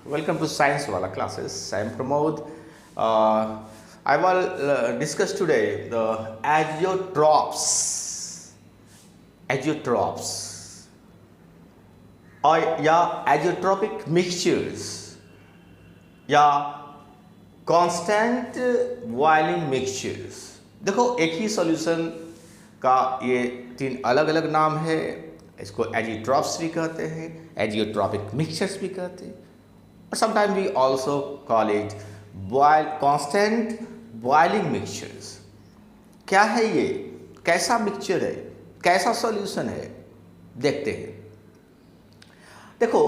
Welcome to Science Wala classes. I am Pramod. I will discuss today the azeotrophs. Azeotrophs or या azeotropic mixtures या constant boiling mixtures. देखो, एक ही solution का ये तीन अलग अलग नाम है। इसको एजियोट्रॉप्स भी कहते हैं, एजियोट्रॉपिक मिक्सचर्स भी कहते हैं, और sometime we also call it constant boiling mixtures. क्या है ये, कैसा मिक्सचर है, कैसा सॉल्यूशन है, देखते हैं। देखो,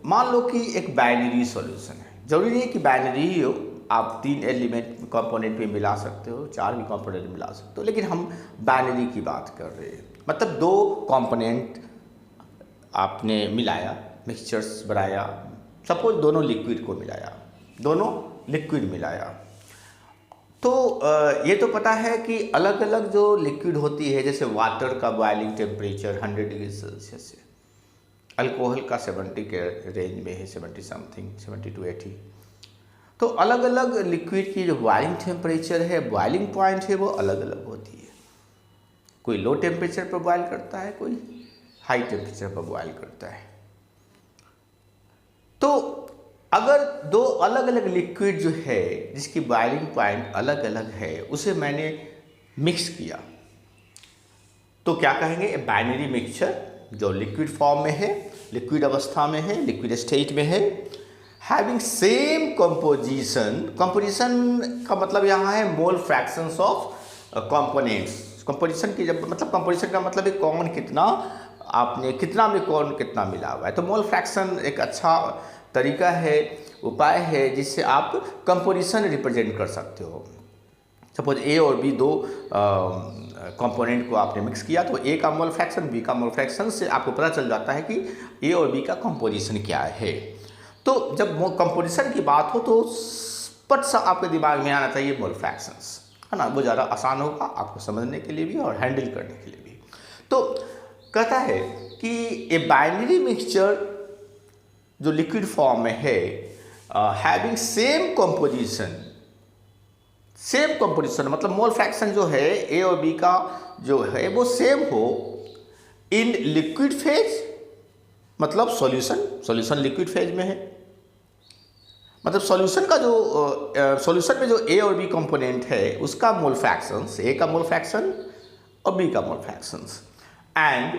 मान लो कि एक बाइनरी सॉल्यूशन है। जरूरी नहीं है कि बाइनरी ही हो, आप 3 एलिमेंट कंपोनेंट में मिला सकते हो, 4 भी कंपोनेंट मिला सकते हो, लेकिन हम बाइनरी की बात कर रहे हैं। मतलब 2 कंपोनेंट आपने मिलाया, मिक्सचर्स बनाया। सपोज दोनों लिक्विड को मिलाया, दोनों लिक्विड मिलाया, तो ये तो पता है कि अलग अलग जो लिक्विड होती है, जैसे वाटर का बॉइलिंग टेम्परेचर 100 डिग्री सेल्सियस है, अल्कोहल का 70 के रेंज में है, 70 समथिंग, 70 to 80। तो अलग अलग लिक्विड की जो बॉइलिंग टेम्परेचर है, बॉइलिंग पॉइंट है, वो अलग अलग होती है। कोई लो टेम्परेचर पर बॉयल करता है, कोई हाई टेम्परेचर पर बॉयल करता है। तो अगर 2 अलग अलग लिक्विड जो है जिसकी बॉइलिंग पॉइंट अलग अलग है, उसे मैंने मिक्स किया, तो क्या कहेंगे, बाइनरी मिक्सचर जो लिक्विड फॉर्म में है, लिक्विड अवस्था में है, लिक्विड स्टेट में है, हैविंग सेम कंपोजिशन। कंपोजिशन का मतलब यहाँ है मोल फ्रैक्शंस ऑफ कंपोनेंट्स। कंपोजिशन की जब मतलब कंपोजिशन का मतलब है कौन कितना, आपने कितना में कौन कितना मिला हुआ है। तो मोल फ्रैक्शन एक अच्छा तरीका है, उपाय है, जिससे आप कंपोजिशन रिप्रेजेंट कर सकते हो। सपोज ए और बी 2 कंपोनेंट को आपने मिक्स किया, तो ए का मोल फ्रैक्शन, बी का मोल फ्रैक्शन से आपको पता चल जाता है कि ए और बी का कंपोजिशन क्या है। तो जब कंपोजिशन की बात हो तो पट सा आपके दिमाग में आना चाहिए मोल फ्रैक्शंस, है ना। वो ज़्यादा आसान होगा आपको समझने के लिए भी और हैंडल करने के लिए भी। तो कहता है कि ए बाइनरी मिक्सचर जो लिक्विड फॉर्म में है, having same composition, same composition मतलब मोल फ्रैक्शन जो है ए और बी का जो है वो सेम हो इन लिक्विड फेज, मतलब सॉल्यूशन लिक्विड फेज में है। मतलब सॉल्यूशन का जो सॉल्यूशन में जो ए और बी कंपोनेंट है उसका मोल फ्रैक्शंस, ए का मोल फ्रैक्शन और बी का mole fractions, and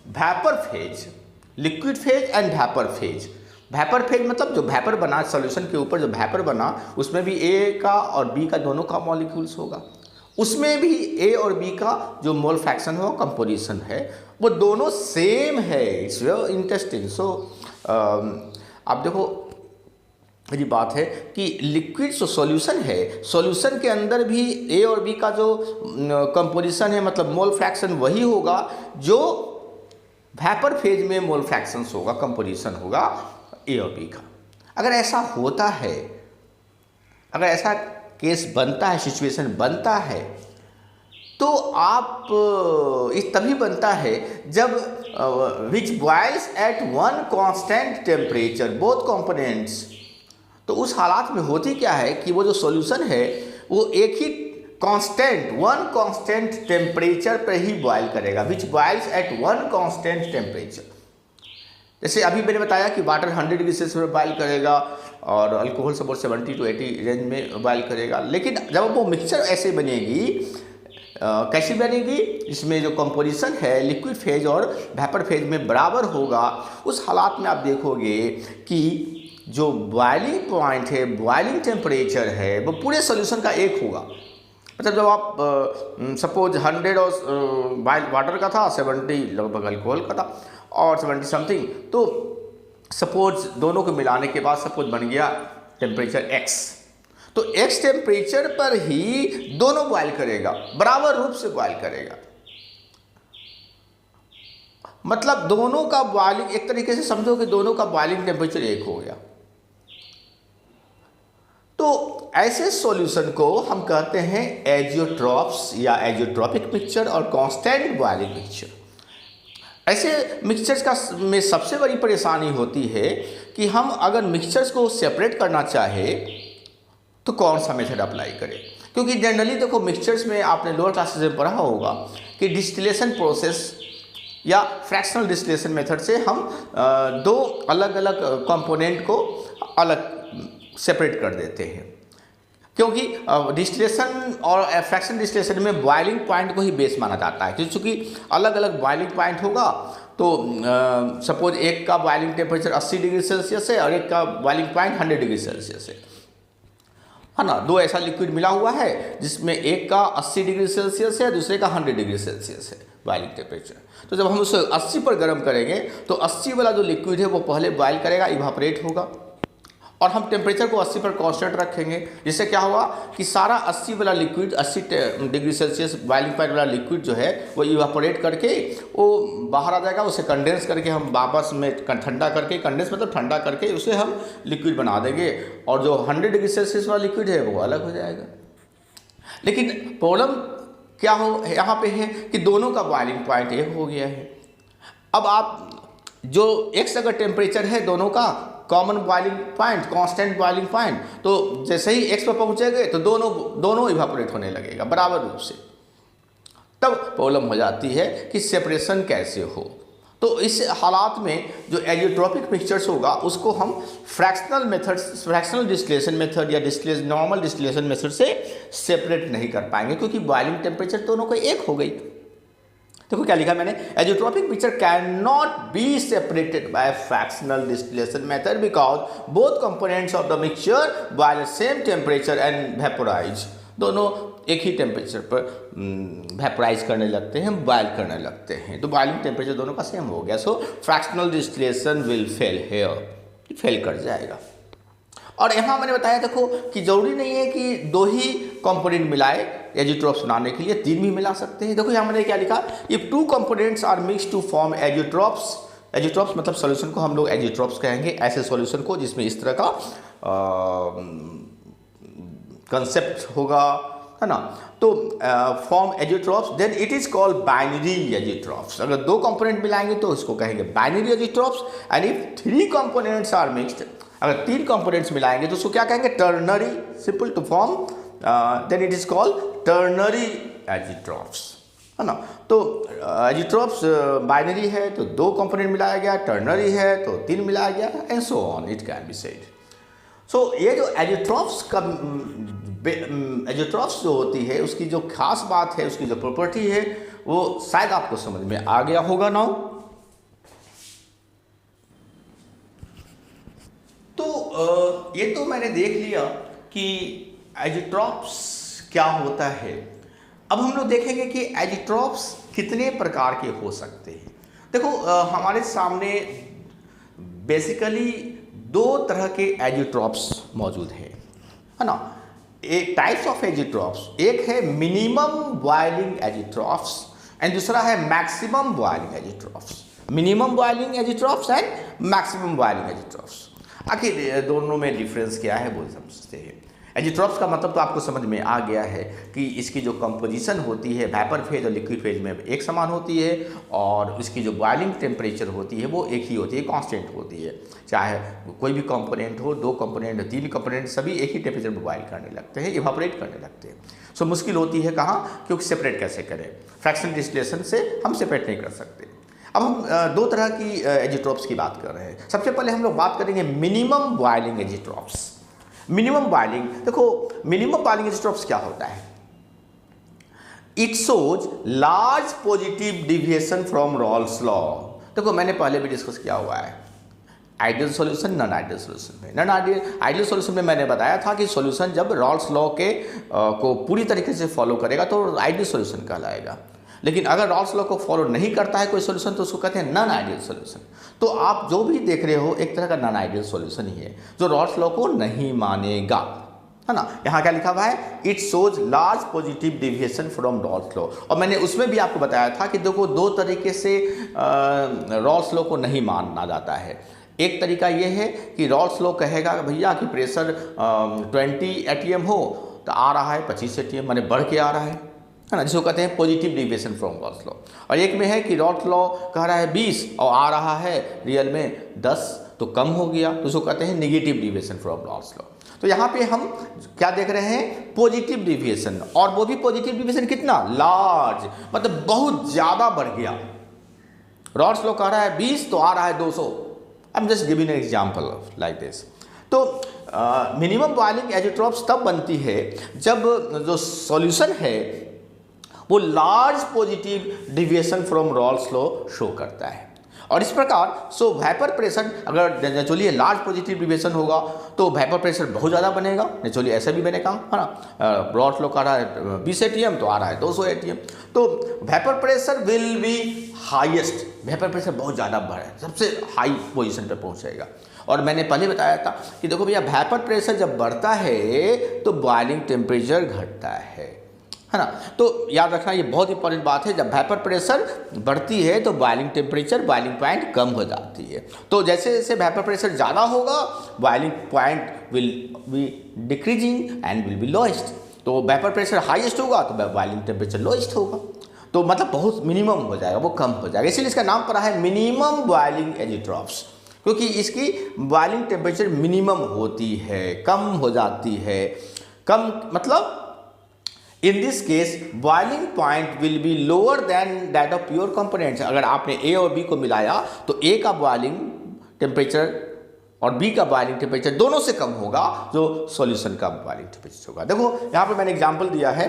vapour phase, liquid phase and vapour phase. Vapour phase मतलब जो वेपर बना, सॉल्यूशन के ऊपर जो वेपर बना, उसमें भी ए का और बी का दोनों का मॉलिक्यूल्स होगा, उसमें भी ए और बी का जो मोल फ्रैक्शन हो, कंपोजिशन है, वो दोनों सेम है। It's very interesting. सो आप देखो, मेरी बात है कि लिक्विड जो सॉल्यूशन है, सॉल्यूशन के अंदर भी ए और बी का जो कंपोजिशन है, मतलब मोल फ्रैक्शन वही होगा जो वेपर फेज में मोल फ्रैक्शंस होगा, कंपोजिशन होगा ए और बी का। अगर ऐसा होता है, अगर ऐसा केस बनता है, सिचुएशन बनता है, तो आप इस तभी बनता है जब which boils at one constant temperature both components. तो उस हालात में होती क्या है कि वो जो सॉल्यूशन है वो एक ही कांस्टेंट, वन कांस्टेंट टेम्परेचर पर ही बॉयल करेगा, which boils at one constant temperature. जैसे अभी मैंने बताया कि वाटर 100 डिग्री सेल्सियस पर बॉयल करेगा और अल्कोहल सपोज 70 to 80 रेंज में बॉयल करेगा। लेकिन जब वो मिक्सचर ऐसे बनेगी, कैसी बनेगी, इसमें जो कंपोजिशन है लिक्विड फेज और वेपर फेज में बराबर होगा, उस हालात में आप देखोगे कि जो बॉइलिंग पॉइंट है, बॉइलिंग टेम्परेचर है, वो पूरे सॉल्यूशन का एक होगा। मतलब जब आप सपोज 100 और वाटर का था, 70 लगभग अल्कोहल का था और 70 समथिंग, तो सपोज दोनों को मिलाने के बाद सपोज बन गया टेम्परेचर x। तो x टेम्परेचर पर ही दोनों बॉयल करेगा, बराबर रूप से बॉयल करेगा। मतलब दोनों का बॉइलिंग, एक तरीके से समझो कि दोनों का बॉइलिंग टेम्परेचर एक हो गया। तो ऐसे सॉल्यूशन को हम कहते हैं एजियोट्रॉप्स या एजियोट्रॉपिक मिक्सचर और कांस्टेंट बॉइलिंग मिक्सचर। ऐसे मिक्सचर्स का में सबसे बड़ी परेशानी होती है कि हम अगर मिक्सचर्स को सेपरेट करना चाहे तो कौन सा मेथड अप्लाई करें। क्योंकि जनरली देखो मिक्सचर्स में आपने लोअर क्लासेस में पढ़ा होगा कि डिस्टिलेशन प्रोसेस या फ्रैक्शनल डिस्टिलेशन मेथड से हम दो अलग अलग कंपोनेंट को अलग सेपरेट कर देते हैं। क्योंकि डिस्टिलेशन और फ्रैक्शन डिस्टिलेशन में बॉइलिंग पॉइंट को ही बेस माना जाता है, क्योंकि अलग अलग बॉइलिंग पॉइंट होगा। तो सपोज एक का बॉइलिंग टेम्परेचर 80 डिग्री सेल्सियस है और एक का बॉइलिंग पॉइंट 100 डिग्री सेल्सियस है ना। दो ऐसा लिक्विड मिला हुआ है जिसमें एक का 80 डिग्री सेल्सियस है, दूसरे का 100 डिग्री सेल्सियस है बॉइलिंग टेम्परेचर। तो जब हम उसे 80 पर गर्म करेंगे तो 80 वाला जो लिक्विड है वो पहले बॉयल करेगा, इवापोरेट होगा, और हम टेम्परेचर को 80 पर कांस्टेंट रखेंगे। जिससे क्या होगा कि सारा 80 वाला liquid 80 degree Celsius boiling point वाला लिक्विड जो है वो इवापोरेट करके वो बाहर आ जाएगा। उसे कंडेंस करके हम वापस में ठंडा करके, कंडेंस मतलब ठंडा करके उसे हम लिक्विड बना देंगे, और जो 100 डिग्री सेल्सियस वाला लिक्विड है वो अलग हो जाएगा। लेकिन प्रॉब्लम क्या हो यहाँ पे है कि दोनों का बॉइलिंग पॉइंट एक हो गया है। अब आप जो एक्स अगर टेम्परेचर है दोनों का common boiling point, constant boiling point, तो जैसे ही एक्स पर पहुंचेंगे तो दोनों इवापोरेट होने लगेगा बराबर रूप से। तब प्रॉब्लम हो जाती है कि सेपरेशन कैसे हो। तो इस हालात में जो एजियोट्रोपिक मिक्सचर्स होगा उसको हम fractional method, fractional distillation method या नॉर्मल डिस्टिलेशन मेथड से सेपरेट नहीं कर पाएंगे, क्योंकि बॉइलिंग टेम्परेचर दोनों को एक हो गई। देखो क्या लिखा मैंने, azeotropic mixture cannot be separated by fractional distillation method because both components of the mixture boil at same temperature and vaporise. दोनों एक ही टेम्परेचर पर वेपोराइज करने लगते हैं, बॉयल करने लगते हैं, तो बॉइलिंग टेम्परेचर दोनों का सेम हो गया। So fractional distillation will fail here, fail कर जाएगा। और यहाँ मैंने बताया देखो कि जरूरी नहीं है कि दो ही कंपोनेंट मिलाए एजियोट्रॉप्स बनाने के लिए, तीन भी मिला सकते हैं। देखो यहाँ मैंने क्या लिखा, if two components are mix to form azeotropes, azeotropes मतलब सॉल्यूशन को हम लोग एजियोट्रॉप्स कहेंगे, ऐसे सॉल्यूशन को जिसमें इस तरह का कंसेप्ट होगा, है ना। तो form azeotropes, then it is called binary azeotropes. अगर दो कंपोनेंट मिलाएंगे तो इसको कहेंगे binary azeotropes. And if three components are mixed, अगर तीन कंपोनेंट्स मिलाएंगे तो उसको क्या कहेंगे, ternary, simple to form, then it is called ternary azeotropes, है ना। तो एजियोट्रॉप्स बाइनरी है तो दो कंपोनेंट मिलाया गया, टर्नरी है तो तीन मिलाया गया, and so on it can be said. So ये जो एजियोट्रॉप्स का एजियोट्रॉप्स जो होती है उसकी जो खास बात है, उसकी जो प्रॉपर्टी है, वो शायद आपको समझ में आ गया होगा नाउ। तो ये तो मैंने देख लिया कि एजियोट्रॉप्स क्या होता है। अब हम लोग देखेंगे कि एजियोट्रॉप्स कितने प्रकार के हो सकते हैं। देखो हमारे सामने बेसिकली दो तरह के एजियोट्रॉप्स मौजूद हैं, है ना। एक टाइप्स ऑफ एजियोट्रॉप्स, एक है मिनिमम बॉइलिंग एजियोट्रॉप्स एंड दूसरा है maximum boiling azeotropes. Minimum boiling azeotropes and maximum boiling azeotropes. आखिर दोनों में डिफरेंस क्या है वो समझते हैं। एजियोट्रॉप्स का मतलब तो आपको समझ में आ गया है कि इसकी जो कंपोजिशन होती है वेपर फेज और लिक्विड फेज में एक समान होती है, और इसकी जो बॉइलिंग टेम्परेचर होती है वो एक ही होती है, कांस्टेंट होती है। चाहे कोई भी कंपोनेंट हो, दो कंपोनेंट, तीन कंपोनेंट, सभी एक ही टेम्परेचर में बॉयल करने लगते हैं, इवापोरेट करने लगते हैं। सो मुश्किल होती है कहाँ, क्योंकि सेपरेट कैसे करें, फ्रैक्शनल डिस्टिलेशन से हम सेपरेट नहीं कर सकते। अब हम दो तरह की एजियोट्रॉप्स की बात कर रहे हैं। सबसे पहले हम लोग बात करेंगे minimum boiling azeotropes. Minimum boiling, देखो मिनिमम बॉइलिंग एजियोट्रॉप्स क्या होता है, it shows large positive deviation from Rawls law. देखो मैंने पहले भी डिस्कस किया हुआ है ideal solution, non ideal solution में। नॉन आइडियल सॉल्यूशन में मैंने बताया था कि सॉल्यूशन जब रॉल्स लॉ के को पूरी तरीके से फॉलो करेगा तो आइडियल सॉल्यूशन कहलाएगा। लेकिन अगर रॉल्स लॉ को फॉलो नहीं करता है कोई सॉल्यूशन तो उसको कहते हैं नॉन आइडियल सॉल्यूशन। तो आप जो भी देख रहे हो एक तरह का नॉन आइडियल सॉल्यूशन ही है जो रॉल्स लॉ को नहीं मानेगा, है ना। यहाँ क्या लिखा हुआ है, it shows large positive deviation from Rawls law. और मैंने उसमें भी आपको बताया था कि देखो दो तरीके से रॉल्स लॉ को नहीं माना जाता है। एक तरीका ये है कि रॉल्स लॉ कहेगा भैया कि प्रेशर 20 atm हो तो आ रहा है 25 atm, माने बढ़ के आ रहा है। है ना, जिसको कहते हैं positive deviation from Rawls law. और एक में है कि रॉल्स लॉ कह रहा है 20 और आ रहा है रियल में 10, तो कम हो गया, तो उसको कहते हैं negative deviation from Rawls law. तो यहाँ पे हम क्या देख रहे हैं, पॉजिटिव डिविएशन, और वो भी पॉजिटिव डिविएशन कितना, लार्ज, मतलब बहुत ज़्यादा बढ़ गया। रॉल्स लॉ कह रहा है 20 तो आ रहा है 200। I am just giving an example like this. तो मिनिमम बॉइलिंग एजिट्रॉप्स तब बनती है जब जो सॉल्यूशन है वो large positive deviation from Rawls law show करता है। और इस प्रकार सो वेपर प्रेशर अगर नेचुरली लार्ज पॉजिटिव डिविएशन होगा तो वेपर प्रेशर बहुत ज़्यादा बनेगा, नेचुरली ऐसा भी बनेगा, है ना। रॉल्स लॉ का रहा है 20 atm तो आ रहा है 200 atm, तो vapour pressure will be highest, vapour pressure बहुत ज़्यादा बढ़े, सबसे हाई पोजीशन पे पहुंचेगा। और मैंने पहले बताया था कि देखो भैया वेपर प्रेशर जब बढ़ता है तो बॉइलिंग टेम्परेचर घटता है ना। तो याद रखना ये बहुत इंपॉर्टेंट बात है, जब वेपर प्रेशर बढ़ती है तो बॉइलिंग टेम्परेचर, बॉइलिंग पॉइंट कम हो जाती है। तो जैसे जैसे वेपर प्रेशर ज़्यादा होगा boiling point will B decreasing and will be lowest. तो वेपर प्रेशर हाईएस्ट होगा तो बॉइलिंग टेम्परेचर लोएस्ट होगा, तो मतलब बहुत मिनिमम हो जाएगा, वो कम हो जाएगा। इसीलिए इसका नाम पड़ा है मिनिमम बॉइलिंग एजिट्रॉप्स, क्योंकि इसकी बॉइलिंग टेम्परेचर मिनिमम होती है, कम हो जाती है। कम मतलब इन this case boiling point will be lower than that of pure components. अगर आपने ए और बी को मिलाया तो ए का बॉइलिंग टेम्परेचर और बी का बॉइलिंग टेम्परेचर दोनों से कम होगा जो सॉल्यूशन का बॉइलिंग टेम्परेचर होगा। देखो यहाँ पे मैंने एग्जांपल दिया है,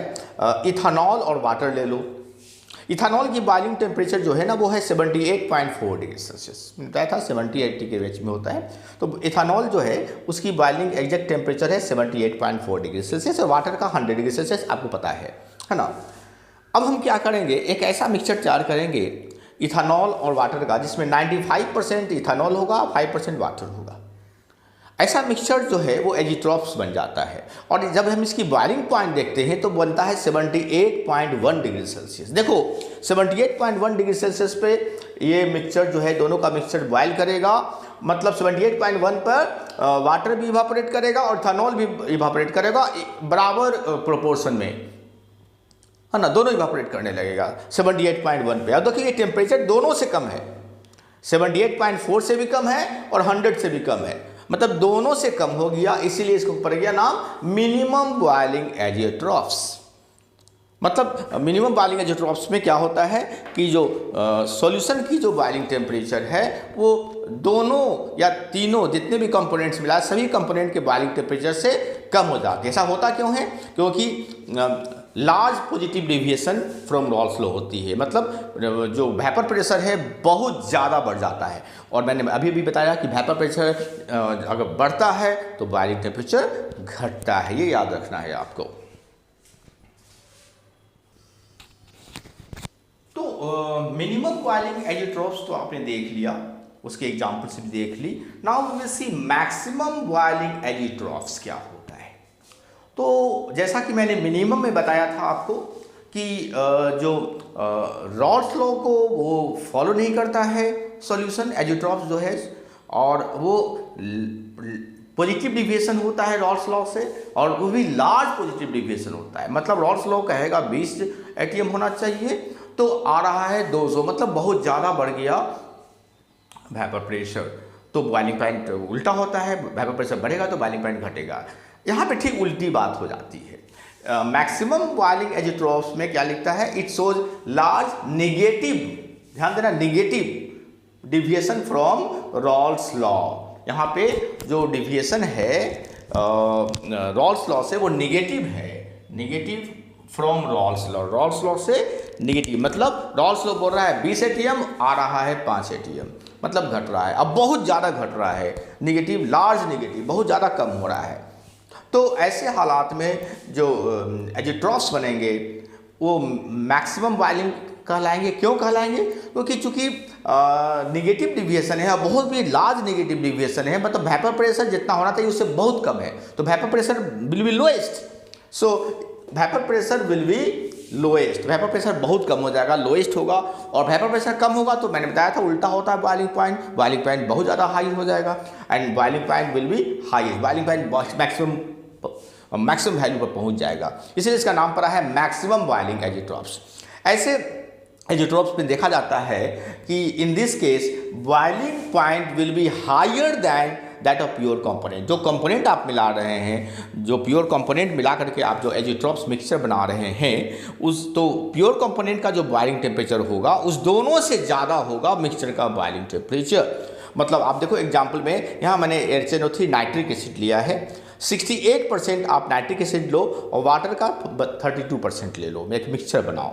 इथानॉल और वाटर ले लो। इथानॉल की बॉइलिंग टेम्परेचर जो है ना वो है 78.4 डिग्री सेल्सियस, बताया था 70-80 के बीच में होता है। तो इथानॉल जो है उसकी बॉइलिंग एग्जैक्ट टेम्परेचर है 78.4 डिग्री सेल्सियस, और वाटर का 100 डिग्री सेल्सियस आपको पता है ना। अब हम क्या करेंगे, एक ऐसा मिक्सचर तैयार करेंगे इथानॉल और वाटर का जिसमें 95% इथानॉल होगा, 5% वाटर होगा। ऐसा मिक्सचर जो है वो एजिट्रॉप्स बन जाता है, और जब हम इसकी बॉइलिंग पॉइंट देखते हैं तो बनता है 78.1 डिग्री सेल्सियस। देखो 78.1 डिग्री सेल्सियस पे ये मिक्सचर जो है दोनों का मिक्सचर बॉयल करेगा, मतलब 78.1 पर वाटर भी इवापोरेट करेगा और इथानॉल भी इवापोरेट करेगा बराबर प्रोपोर्शन में, है ना, दोनों इवापोरेट करने लगेगा 78.1 पे। अब देखिए ये टेम्परेचर दोनों से कम है, 78.4 से भी कम है और 100 से भी कम है, मतलब दोनों से कम हो गया, इसीलिए इसको पड़ गया नाम मिनिमम बॉइलिंग एजिट्रॉप्स। मतलब मिनिमम बॉइलिंग एजिट्रॉप्स में क्या होता है कि जो सॉल्यूशन की जो बॉइलिंग टेम्परेचर है वो दोनों या तीनों जितने भी कंपोनेंट्स मिला सभी कंपोनेंट के बॉइलिंग टेम्परेचर से कम हो जाते हैं। ऐसा होता क्यों है, क्योंकि large positive deviation from Rawls law होती है, मतलब जो वेपर प्रेशर है बहुत ज़्यादा बढ़ जाता है। और मैंने अभी भी बताया कि वेपर प्रेशर अगर बढ़ता है तो बॉइलिंग टेम्परेचर घटता है, ये याद रखना है आपको। तो मिनिमम बॉइलिंग एजिट्रॉप्स तो आपने देख लिया, उसके एग्जाम्पल से भी देख ली। Now we will see maximum boiling azeotropes क्या होता है। तो जैसा कि मैंने मिनिमम में बताया था आपको कि जो रॉल्स लॉ को वो फॉलो नहीं करता है सॉल्यूशन एजिट्रॉप्स जो है, और वो पॉजिटिव डिविएशन होता है रॉल्स लॉ से, और वो भी लार्ज पॉजिटिव डिविएशन होता है। मतलब रॉल्स लॉ कहेगा 20 atm होना चाहिए तो आ रहा है 200, मतलब बहुत ज़्यादा बढ़ गया वेपर प्रेशर, तो बॉइलिंग पॉइंट उल्टा होता है, वेपर प्रेशर बढ़ेगा तो बॉइलिंग पॉइंट घटेगा। यहाँ पे ठीक उल्टी बात हो जाती है। मैक्सिमम बॉइलिंग एजिट्रॉप्स में क्या लिखता है, इट शोज लार्ज नेगेटिव, ध्यान देना, negative deviation from Rawls law. यहाँ पे जो डिविएशन है रॉल्स लॉ से वो नेगेटिव है, negative from Rawls law, Rawls law से नेगेटिव, मतलब रॉल्स लॉ बोल रहा है 20 atm आ रहा है 5 atm, मतलब घट रहा है, अब बहुत ज़्यादा घट रहा है, नेगेटिव, लार्ज नेगेटिव, बहुत ज़्यादा कम हो रहा है। तो ऐसे हालात में जो एजिट्रॉप्स बनेंगे वो मैक्सिमम बॉइलिंग कहलाएंगे। क्यों कहलाएंगे, क्योंकि चूंकि नेगेटिव डिविएशन है, बहुत भी लार्ज नेगेटिव डिविएशन है, मतलब वेपर प्रेशर जितना होना चाहिए उससे बहुत कम है, तो vapour pressure will be lowest. So vapour pressure will be lowest, vapour pressure बहुत कम हो जाएगा, लोएस्ट होगा, और वेपर प्रेशर कम होगा तो मैंने बताया था उल्टा होता है बॉइलिंग पॉइंट, बॉइलिंग पॉइंट बहुत ज़्यादा हाई हो जाएगा, and boiling point will B highest, boiling point maximum maximum value पर पहुंच जाएगा, इसलिए इसका नाम पड़ा है मैक्सिमम बॉइलिंग एजिट्रॉप्स। ऐसे एजिट्रॉप्स में देखा जाता है कि in this case boiling point will be higher than that of pure component. जो कंपोनेंट आप मिला रहे हैं, जो प्योर कंपोनेंट मिला करके आप जो एजिट्रॉप्स मिक्सचर बना रहे हैं, उस तो प्योर कंपोनेंट का जो बॉइलिंग टेम्परेचर होगा उस दोनों से ज़्यादा होगा मिक्सचर का बॉइलिंग टेम्परेचर। मतलब आप देखो एग्जाम्पल में यहाँ मैंने HNO3 नाइट्रिक एसिड लिया है, 68% आप नाइट्रिक एसिड लो और वाटर का 32% ले लो, एक मिक्सचर बनाओ।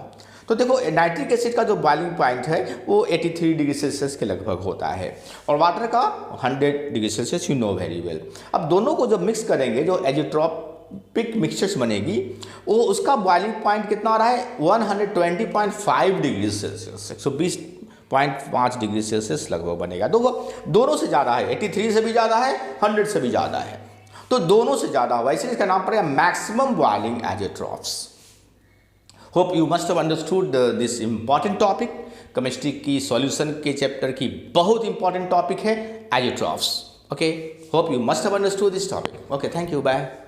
तो देखो नाइट्रिक एसिड का जो बॉइलिंग पॉइंट है वो 83 डिग्री सेल्सियस के लगभग होता है और वाटर का 100 degree Celsius, you know very well. अब दोनों को जब मिक्स करेंगे जो एजिट्रॉपिक मिक्सचर्स बनेगी वो उसका बॉइलिंग पॉइंट कितना आ रहा है 120.5 डिग्री सेल्सियस, 120.5 डिग्री सेल्सियस लगभग बनेगा। तो वो दोनों से ज़्यादा है, 83 से भी ज़्यादा है, 100 से भी ज़्यादा है, तो दोनों से ज़्यादा हुआ, इसलिए इसका नाम पड़ेगा maximum boiling azeotropes. Hope you must have understood this important topic. Chemistry की सॉल्यूशन के चैप्टर की बहुत इंपॉर्टेंट टॉपिक है azeotropes. Okay, hope you must have understood this topic. Okay, thank you, bye.